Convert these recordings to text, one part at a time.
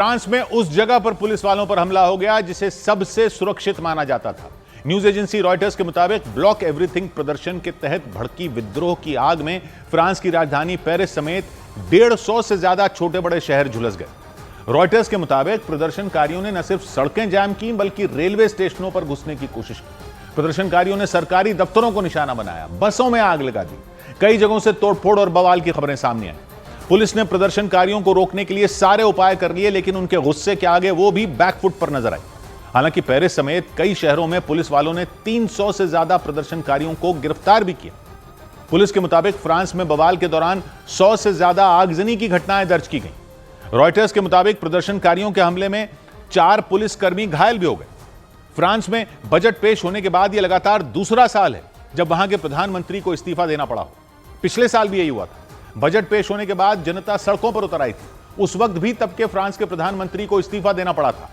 France में उस जगह पर पुलिस वालों पर हमला हो गया जिसे सबसे सुरक्षित माना जाता था। न्यूज एजेंसी रॉयटर्स के मुताबिक ब्लॉक एवरीथिंग प्रदर्शन के तहत भड़की विद्रोह की आग में फ्रांस की राजधानी पेरिस समेत 150 से ज्यादा छोटे बड़े शहर झुलस गए। रॉयटर्स के मुताबिक प्रदर्शनकारियों ने न सिर्फ सड़कें जाम की बल्कि रेलवे स्टेशनों पर घुसने की कोशिश की। प्रदर्शनकारियों ने सरकारी दफ्तरों को निशाना बनाया, बसों में आग लगा दी। कई जगहों से तोड़फोड़ और बवाल की खबरें सामने आई। पुलिस ने प्रदर्शनकारियों को रोकने के लिए सारे उपाय कर लिए, लेकिन उनके गुस्से के आगे वो भी बैकफुट पर नजर आई। हालांकि पेरिस समेत कई शहरों में पुलिस वालों ने 300 से ज्यादा प्रदर्शनकारियों को गिरफ्तार भी किया। पुलिस के मुताबिक फ्रांस में बवाल के दौरान 100 से ज्यादा आगजनी की घटनाएं दर्ज की गई। रॉयटर्स के मुताबिक प्रदर्शनकारियों के हमले में 4 पुलिसकर्मी घायल भी हो गए। फ्रांस में बजट पेश होने के बाद यह लगातार दूसरा साल है जब वहां के प्रधानमंत्री को इस्तीफा देना पड़ा हो। पिछले साल भी यही हुआ था। बजट पेश होने के बाद जनता सड़कों पर उतर आई थी। उस वक्त भी तब के फ्रांस के प्रधानमंत्री को इस्तीफा देना पड़ा था।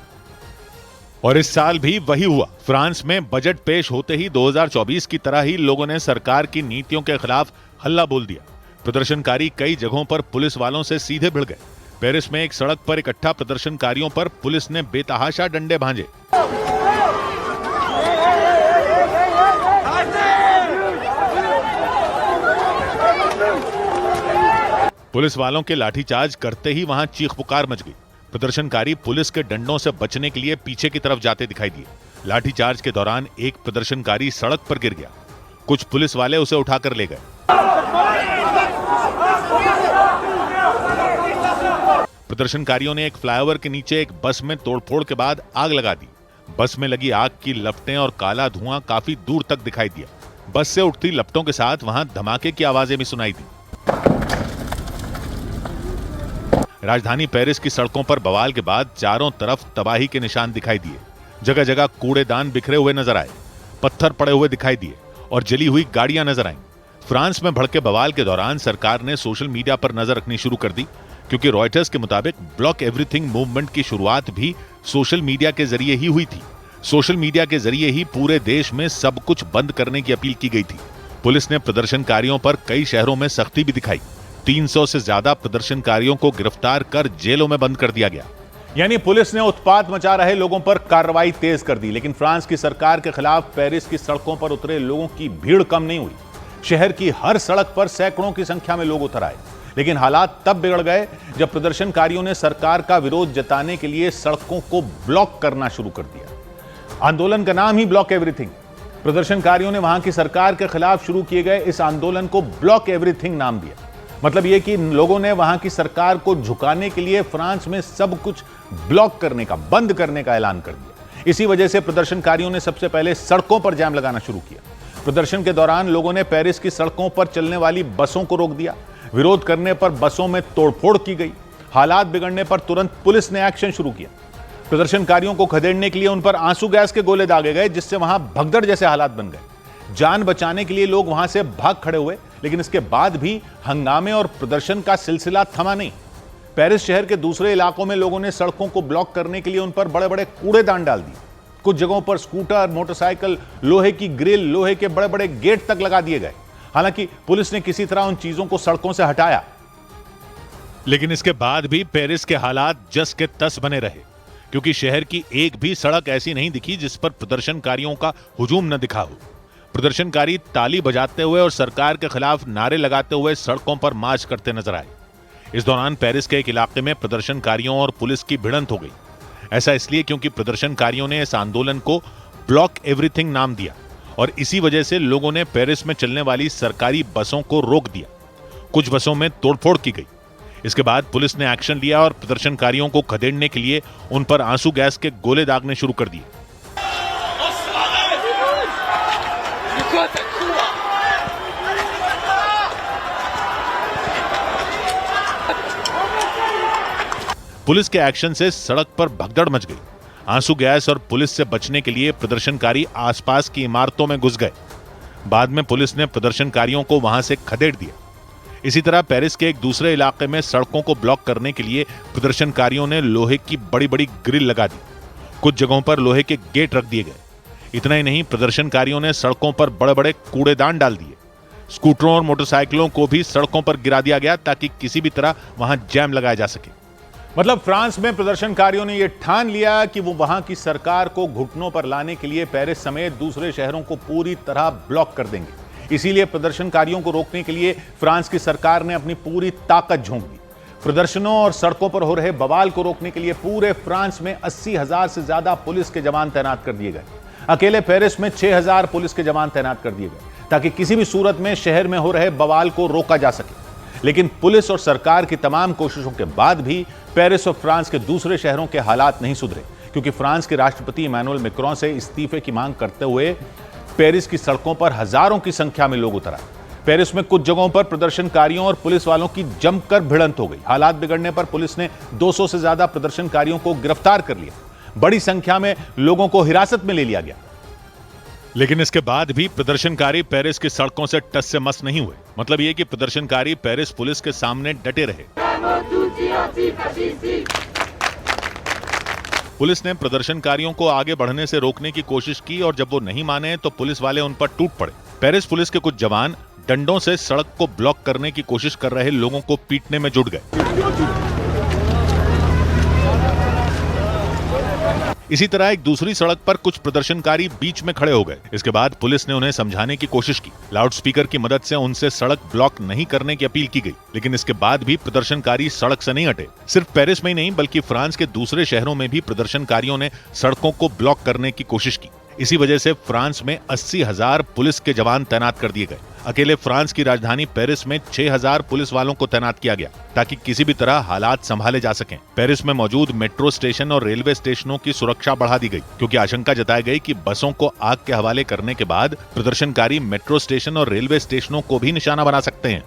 और इस साल भी वही हुआ। फ्रांस में बजट पेश होते ही 2024 की तरह ही लोगों ने सरकार की नीतियों के खिलाफ हल्ला बोल दिया। प्रदर्शनकारी कई जगहों पर पुलिस वालों से सीधे भिड़ गए। पेरिस में एक सड़क पर इकट्ठा प्रदर्शनकारियों पर पुलिस ने बेतहाशा डंडे भांजे। पुलिस वालों के लाठीचार्ज करते ही वहां चीख पुकार मच गई। प्रदर्शनकारी पुलिस के डंडों से बचने के लिए पीछे की तरफ जाते दिखाई दिए। लाठीचार्ज के दौरान एक प्रदर्शनकारी सड़क पर गिर गया। कुछ पुलिस वाले उसे उठाकर ले गए। प्रदर्शनकारियों ने एक फ्लाईओवर के नीचे एक बस में तोड़फोड़ के बाद आग लगा दी। बस में लगी आग की लपटें और काला धुआं काफी दूर तक दिखाई दिया। बस से उठती लपटों के साथ वहां धमाके की आवाजें भी सुनाई दी। राजधानी पेरिस की सड़कों पर बवाल के बाद चारों तरफ तबाही के निशान दिखाई दिए। जगह जगह कूड़ेदान बिखरे हुए नजर आए, पत्थर पड़े हुए दिखाई दिए और जली हुई गाड़ियां नजर आईं। फ्रांस में भड़के बवाल के दौरान सरकार ने सोशल मीडिया पर नजर रखनी शुरू कर दी, क्योंकि रॉयटर्स के मुताबिक ब्लॉक एवरीथिंग मूवमेंट की शुरुआत भी सोशल मीडिया के जरिए ही हुई थी। सोशल मीडिया के जरिए ही पूरे देश में सब कुछ बंद करने की अपील की गई थी। पुलिस ने प्रदर्शनकारियों पर कई शहरों में सख्ती भी दिखाई। 300 से ज्यादा प्रदर्शनकारियों को गिरफ्तार कर जेलों में बंद कर दिया गया। यानी पुलिस ने उत्पात मचा रहे लोगों पर कार्रवाई तेज कर दी, लेकिन फ्रांस की सरकार के खिलाफ पेरिस की सड़कों पर उतरे लोगों की भीड़ कम नहीं हुई। शहर की हर सड़क पर सैकड़ों की संख्या में लोग उतर आए। लेकिन हालात तब बिगड़ गए जब प्रदर्शनकारियों ने सरकार का विरोध जताने के लिए सड़कों को ब्लॉक करना शुरू कर दिया। आंदोलन का नाम ही ब्लॉक एवरीथिंग। प्रदर्शनकारियों ने वहां की सरकार के खिलाफ शुरू किए गए इस आंदोलन को ब्लॉक एवरीथिंग नाम दिया। मतलब यह कि लोगों ने वहां की सरकार को झुकाने के लिए फ्रांस में सब कुछ ब्लॉक करने का, बंद करने का ऐलान कर दिया। इसी वजह से प्रदर्शनकारियों ने सबसे पहले सड़कों पर जाम लगाना शुरू किया। प्रदर्शन के दौरान लोगों ने पेरिस की सड़कों पर चलने वाली बसों को रोक दिया। विरोध करने पर बसों में तोड़फोड़ की गई। हालात बिगड़ने पर तुरंत पुलिस ने एक्शन शुरू किया। प्रदर्शनकारियों को खदेड़ने के लिए उन पर आंसू गैस के गोले दागे गए, जिससे वहां भगदड़ जैसे हालात बन गए। जान बचाने के लिए लोग वहां से भाग खड़े हुए, लेकिन इसके बाद भी हंगामे और प्रदर्शन का सिलसिला थमा नहीं। पेरिस शहर के दूसरे इलाकों में लोगों ने सड़कों को ब्लॉक करने के लिए उन पर बड़े बड़े कूड़ेदान डाल दिए। कुछ जगहों पर स्कूटर, मोटरसाइकिल, लोहे की ग्रिल, लोहे के बड़े बड़े गेट तक लगा दिए गए। हालांकि पुलिस ने किसी तरह उन चीजों को सड़कों से हटाया, लेकिन इसके बाद भी पेरिस के हालात जस के तस बने रहे, क्योंकि शहर की एक भी सड़क ऐसी नहीं दिखी जिस पर प्रदर्शनकारियों का हुजूम न दिखा हो। प्रदर्शनकारी ताली बजाते हुए और सरकार के खिलाफ नारे लगाते हुए सड़कों पर मार्च करते नजर आए। इस दौरान पेरिस के एक इलाके में प्रदर्शनकारियों और पुलिस की भिड़ंत हो गई। ऐसा इसलिए क्योंकि प्रदर्शनकारियों ने इस आंदोलन को ब्लॉक एवरीथिंग नाम दिया और इसी वजह से लोगों ने पेरिस में चलने वाली सरकारी बसों को रोक दिया। कुछ बसों में तोड़फोड़ की गई। इसके बाद पुलिस ने एक्शन लिया और प्रदर्शनकारियों को खदेड़ने के लिए उन पर आंसू गैस के गोले दागने शुरू कर दिए। पुलिस के एक्शन से सड़क पर भगदड़ मच गई। आंसू गैस और पुलिस से बचने के लिए प्रदर्शनकारी आसपास की इमारतों में घुस गए। बाद में पुलिस ने प्रदर्शनकारियों को वहां से खदेड़ दिया। इसी तरह पेरिस के एक दूसरे इलाके में सड़कों को ब्लॉक करने के लिए प्रदर्शनकारियों ने लोहे की बड़ी बड़ी ग्रिल लगा दी। कुछ जगहों पर लोहे के गेट रख दिए गए। इतना ही नहीं, प्रदर्शनकारियों ने सड़कों पर बड़े बड़े कूड़ेदान डाल दिए। स्कूटरों और मोटरसाइकिलों को भी सड़कों पर गिरा दिया गया ताकि किसी भी तरह वहां जैम लगाया जा सके। मतलब फ्रांस में प्रदर्शनकारियों ने यह ठान लिया कि वो वहां की सरकार को घुटनों पर लाने के लिए पेरिस समेत दूसरे शहरों को पूरी तरह ब्लॉक कर देंगे। इसीलिए प्रदर्शनकारियों को रोकने के लिए फ्रांस की सरकार ने अपनी पूरी ताकत झोंक दी। प्रदर्शनों और सड़कों पर हो रहे बवाल को रोकने के लिए पूरे फ्रांस में 80,000 से ज्यादा पुलिस के जवान तैनात कर दिए गए। अकेले पेरिस में 6,000 पुलिस के जवान तैनात कर दिए गए ताकि किसी भी सूरत में शहर में हो रहे बवाल को रोका जा सके। लेकिन पुलिस और सरकार की तमाम कोशिशों के बाद भी पेरिस और फ्रांस के दूसरे शहरों के हालात नहीं सुधरे, क्योंकि फ्रांस के राष्ट्रपति इमैनुअल मैक्रों से इस्तीफे की मांग करते हुए पेरिस की सड़कों पर हजारों की संख्या में लोग उतर आए। पेरिस में कुछ जगहों पर प्रदर्शनकारियों और पुलिस वालों की जमकर भिड़ंत हो गई। हालात बिगड़ने पर पुलिस ने 200 से ज्यादा प्रदर्शनकारियों को गिरफ्तार कर लिया। बड़ी संख्या में लोगों को हिरासत में ले लिया गया। लेकिन इसके बाद भी प्रदर्शनकारी पेरिस की सड़कों से टस से मस नहीं हुए। मतलब यह कि प्रदर्शनकारी पेरिस पुलिस के सामने डटे रहे। पुलिस ने प्रदर्शनकारियों को आगे बढ़ने से रोकने की कोशिश की और जब वो नहीं माने तो पुलिस वाले उन पर टूट पड़े। पेरिस पुलिस के कुछ जवान डंडों से सड़क को ब्लॉक करने की कोशिश कर रहे लोगों को पीटने में जुट गए। इसी तरह एक दूसरी सड़क पर कुछ प्रदर्शनकारी बीच में खड़े हो गए। इसके बाद पुलिस ने उन्हें समझाने की कोशिश की। लाउडस्पीकर की मदद से उनसे सड़क ब्लॉक नहीं करने की अपील की गई, लेकिन इसके बाद भी प्रदर्शनकारी सड़क से नहीं हटे। सिर्फ पेरिस में ही नहीं बल्कि फ्रांस के दूसरे शहरों में भी प्रदर्शनकारियों ने सड़कों को ब्लॉक करने की कोशिश की। इसी वजह से फ्रांस में 80,000 पुलिस के जवान तैनात कर दिए गए। अकेले फ्रांस की राजधानी पेरिस में 6,000 पुलिस वालों को तैनात किया गया ताकि किसी भी तरह हालात संभाले जा सकें। पेरिस में मौजूद मेट्रो स्टेशन और रेलवे स्टेशनों की सुरक्षा बढ़ा दी गई, क्योंकि आशंका जताई गई कि बसों को आग के हवाले करने के बाद प्रदर्शनकारी मेट्रो स्टेशन और रेलवे स्टेशनों को भी निशाना बना सकते हैं।